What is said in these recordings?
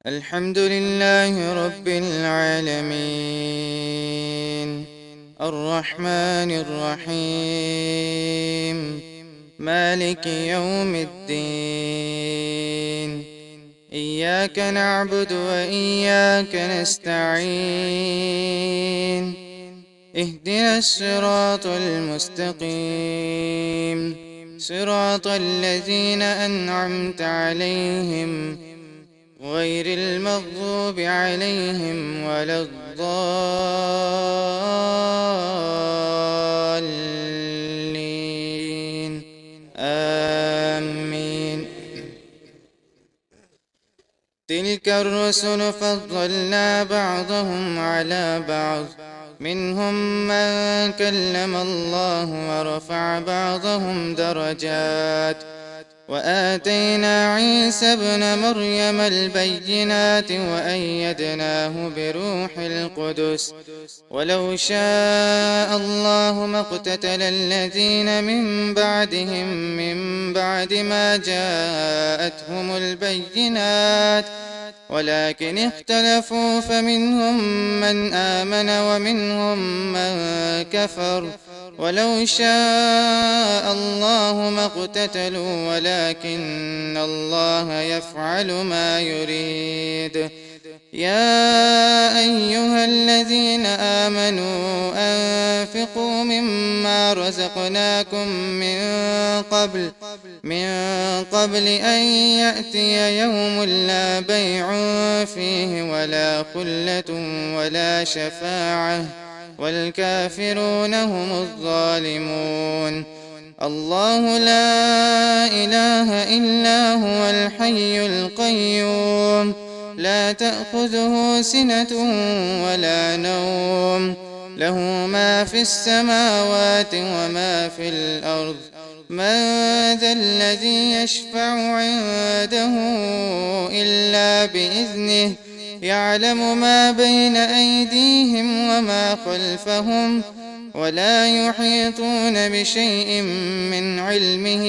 الحمد لله رب العالمين، الرحمن الرحيم، مالك يوم الدين. إياك نعبد وإياك نستعين. اهدنا الصراط المستقيم، صراط الذين أنعمت عليهم غير المغضوب عليهم ولا الضالين. آمين. تلك الرسل فضلنا بعضهم على بعض، منهم من كلم الله ورفع بعضهم درجات، وآتينا عيسى ابن مريم البينات وأيدناه بروح القدس. ولو شاء الله ما اقتتل الذين من بعدهم من بعد ما جاءتهم البينات، ولكن اختلفوا فمنهم من آمن ومنهم من كفر. ولو شاء الله ما اقتتلوا ولكن الله يفعل ما يريد. يا أيها الذين آمنوا أنفقوا مما رزقناكم من قبل أن يأتي يوم لا بيع فيه ولا خلة ولا شفاعة، والكافرون هم الظالمون. الله لا إله إلا هو الحي القيوم، لا تأخذه سنة ولا نوم، له ما في السماوات وما في الأرض. من ذا الذي يشفع عنده إلا بإذنه، يعلم ما بين أيديهم وما خلفهم، ولا يحيطون بشيء من علمه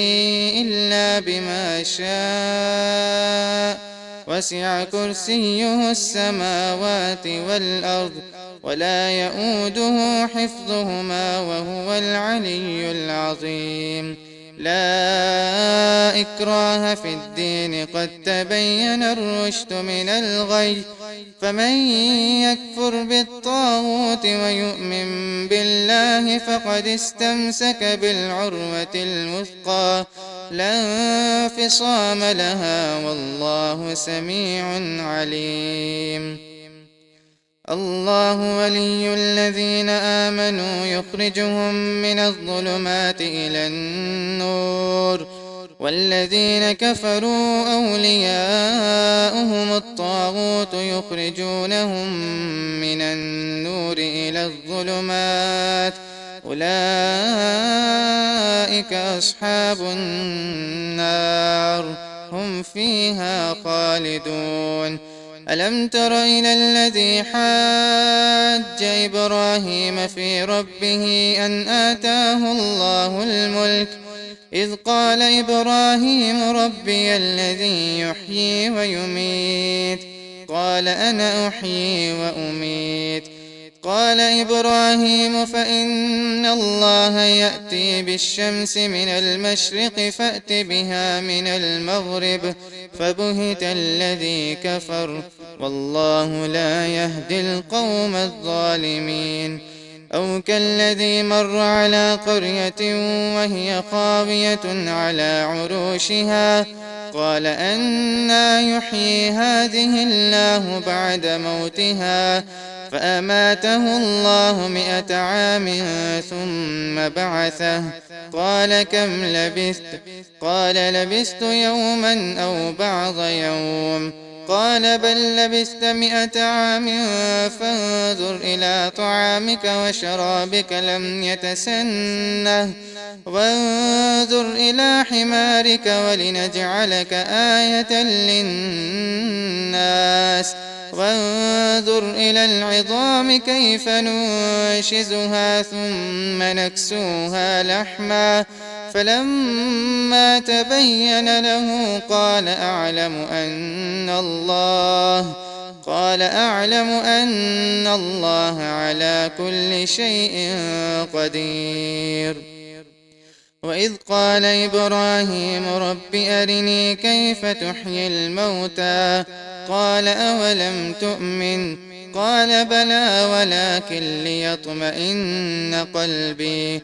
إلا بما شاء. وسع كرسيه السماوات والأرض، ولا يئوده حفظهما وهو العلي العظيم. لا إكراه في الدين، قد تبين الرشد من الغي، فمن يكفر بالطاغوت ويؤمن بالله فقد استمسك بالعروة الوثقى، لا انفصام لها، والله سميع عليم. الله ولي الذين آمنوا يخرجهم من الظلمات إلى النور، والذين كفروا أولياؤهم الطاغوت يخرجونهم من النور إلى الظلمات، أولئك أصحاب النار، هم فيها خالدون. ألم تر إلى الذي حاج إبراهيم في ربه أن آتاه الله الملك، إذ قال إبراهيم ربي الذي يحيي ويميت، قال أنا أحيي وأميت. قال إبراهيم فإن الله يأتي بالشمس من المشرق فأت بها من المغرب، فبهت الذي كفر، والله لا يهدي القوم الظالمين. أو كالذي مر على قرية وهي خاوية على عروشها، قال أنى يحيي هذه الله بعد موتها، فأماته الله 100 عام ثم بعثه، قال كم لبثت؟ قال لبثت يوما أو بعض يوم. قال بل لبثت 100 عام، فانظر إلى طعامك وشرابك لم يتسنه، وانظر إلى حمارك ولنجعلك آية للناس، وانظر إلى العظام كيف ننشزها ثم نكسوها لحما، فلما تبين له قال أعلم أن الله على كل شيء قدير. وإذ قال إبراهيم رب أرني كيف تحيي الموتى قال أولم تؤمن قال بلى ولكن ليطمئن قلبي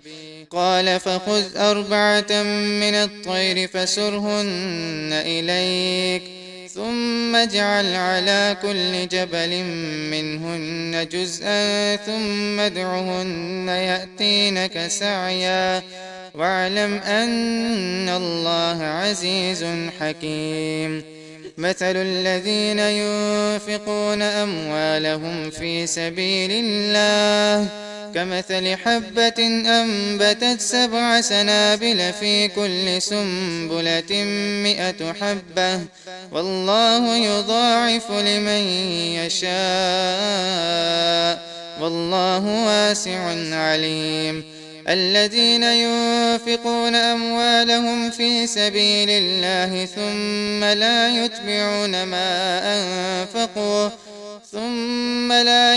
قال فخذ 4 من الطير فسرهن إليك ثم اجعل على كل جبل منهن جزءا ثم ادعهن يأتينك سعيا واعلم أن الله عزيز حكيم. مثل الذين ينفقون أموالهم في سبيل الله كمثل حبة أنبتت 7 سنابل في كل سنبلة 100 حبة والله يضاعف لمن يشاء والله واسع عليم. الذين ينفقون أموالهم في سبيل الله ثم لا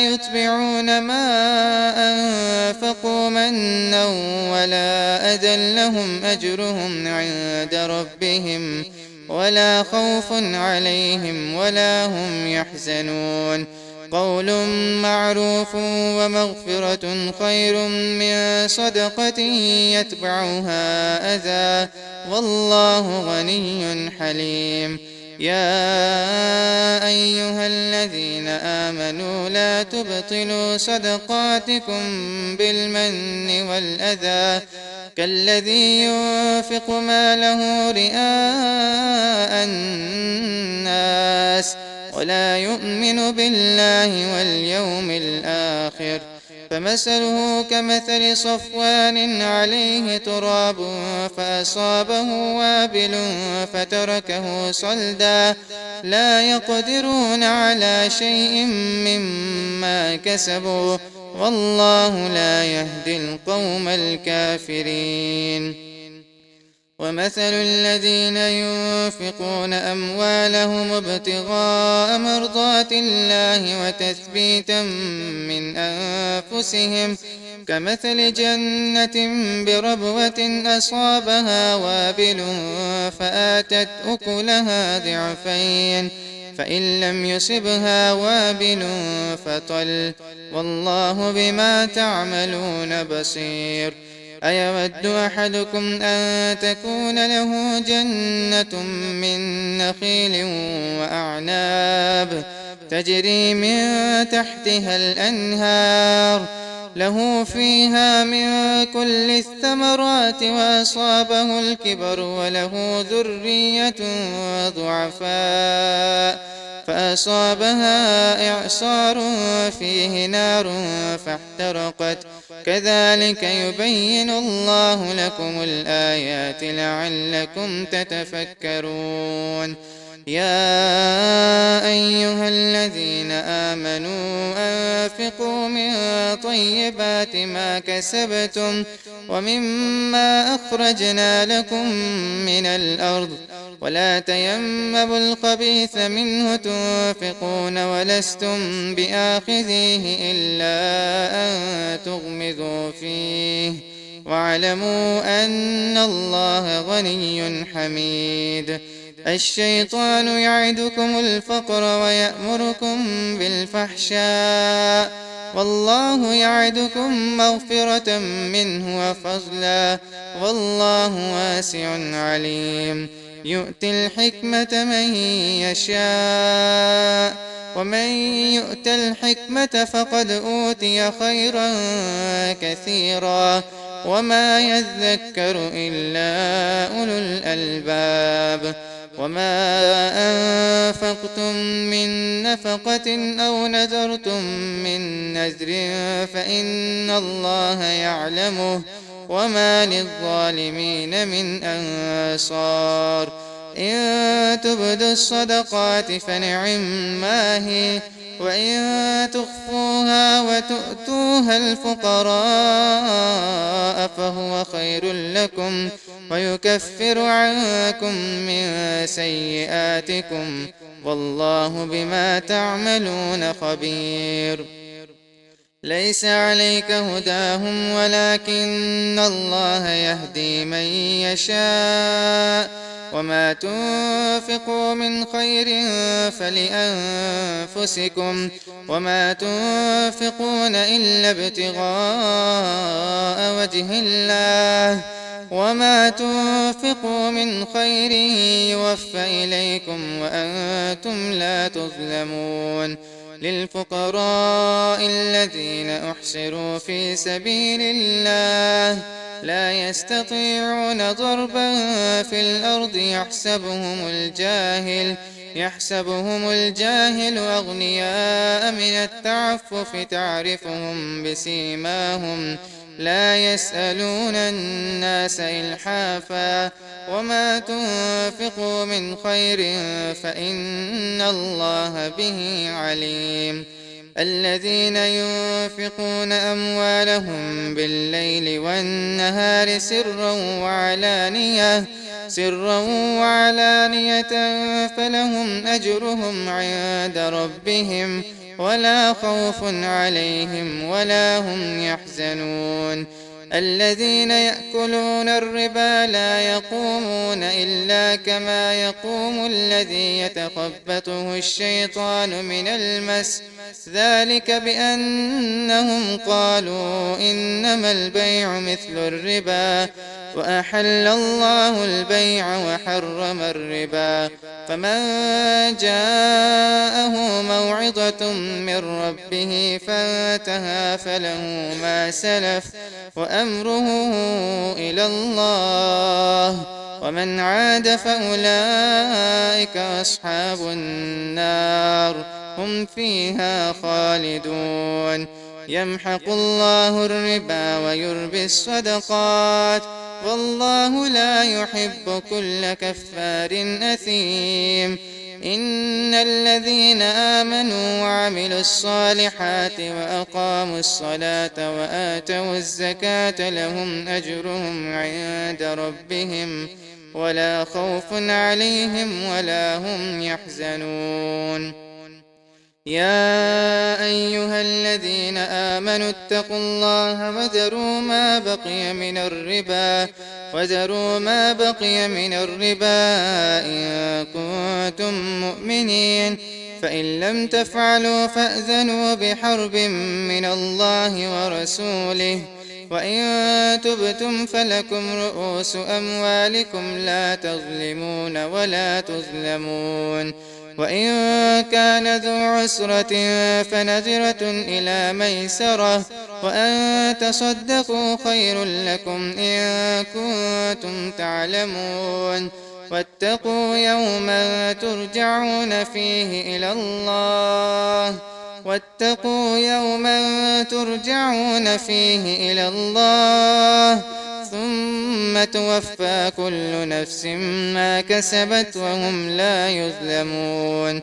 يتبعون ما أنفقوا منا ولا أذى لهم أجرهم عند ربهم ولا خوف عليهم ولا هم يحزنون. قول معروف ومغفرة خير من صدقة يتبعها أذى والله غني حليم. يا أيها الذين آمنوا لا تبطلوا صدقاتكم بالمن والأذى كالذي ينفق ماله رئاء الناس ولا يؤمن بالله واليوم الآخر فمثله كمثل صفوان عليه تراب فأصابه وابل فتركه صلدا لا يقدرون على شيء مما كسبوا والله لا يهدي القوم الكافرين. ومثل الذين ينفقون أموالهم ابتغاء مرضات الله وتثبيتا من أنفسهم كمثل جنة بربوة أصابها وابل فآتت أكلها ضعفين فإن لم يصبها وابل فطل والله بما تعملون بصير. أيود أحدكم أن تكون له جنة من نخيل وأعناب تجري من تحتها الأنهار له فيها من كل الثمرات وأصابه الكبر وله ذرية ضعفاء فأصابها إعصار فيه نار فاحترقت كذلك يبين الله لكم الآيات لعلكم تتفكرون. يا أيها الذين آمنوا أنفقوا من طيبات ما كسبتم ومما أخرجنا لكم من الأرض ولا تيمموا الخبيث منه تنفقون ولستم بآخذيه إلا أن تغمضوا فيه واعلموا أن الله غني حميد. الشيطان يعدكم الفقر ويأمركم بالفحشاء والله يعدكم مغفرة منه وفضلا والله واسع عليم. يؤتي الحكمة من يشاء ومن يؤت الحكمة فقد أوتي خيرا كثيرا وما يذكر إلا أولو الألباب. وما أنفقتم من نفقة أو نذرتم من نذر فإن الله يعلمه وما للظالمين من أنصار. إن تبدوا الصدقات فنعما هي، وإن تخفوها وتؤتوها الفقراء فهو خير لكم ويكفر عنكم من سيئاتكم والله بما تعملون خبير. ليس عليك هداهم ولكن الله يهدي من يشاء وما تنفقوا من خير فلأنفسكم وما تنفقون إلا ابتغاء وجه الله وما تنفقوا من خير يوفى إليكم وأنتم لا تظلمون. للفقراء الذين أحصروا في سبيل الله لا يستطيعون ضربا في الأرض يحسبهم الجاهل أغنياء من التعفف تعرفهم بسيماهم لا يسألون الناس إلحافا وما تنفقوا من خير فإن الله به عليم. الذين ينفقون أموالهم بالليل والنهار سرا وعلانية فلهم أجرهم عند ربهم ولا خوف عليهم ولا هم يحزنون. الذين يأكلون الربا لا يقومون إلا كما يقوم الذي يتخبطه الشيطان من المس ذلك بأنهم قالوا إنما البيع مثل الربا وأحل الله البيع وحرم الربا. فمن جاءه موعظة من ربه فانتهى فله ما سلف وأمره إلى الله ومن عاد فأولئك أصحاب النار هم فيها خالدون. يمحق الله الربا ويربي الصدقات والله لا يحب كل كفار أثيم. إن الذين آمنوا وعملوا الصالحات وأقاموا الصلاة وآتوا الزكاة لهم أجرهم عند ربهم ولا خوف عليهم ولا هم يحزنون. يا أيها الذين آمنوا اتقوا الله وذروا ما بقي من الربا إن كنتم مؤمنين فإن لم تفعلوا فأذنوا بحرب من الله ورسوله وإن تبتم فلكم رؤوس أموالكم لا تظلمون ولا تظلمون. وإن كان ذو عسرة فنظرة إلى ميسرة وأن تصدقوا خير لكم إن كنتم تعلمون. واتقوا يوما ترجعون فيه إلى الله ثم توفى كل نفس ما كسبت وهم لا يظلمون.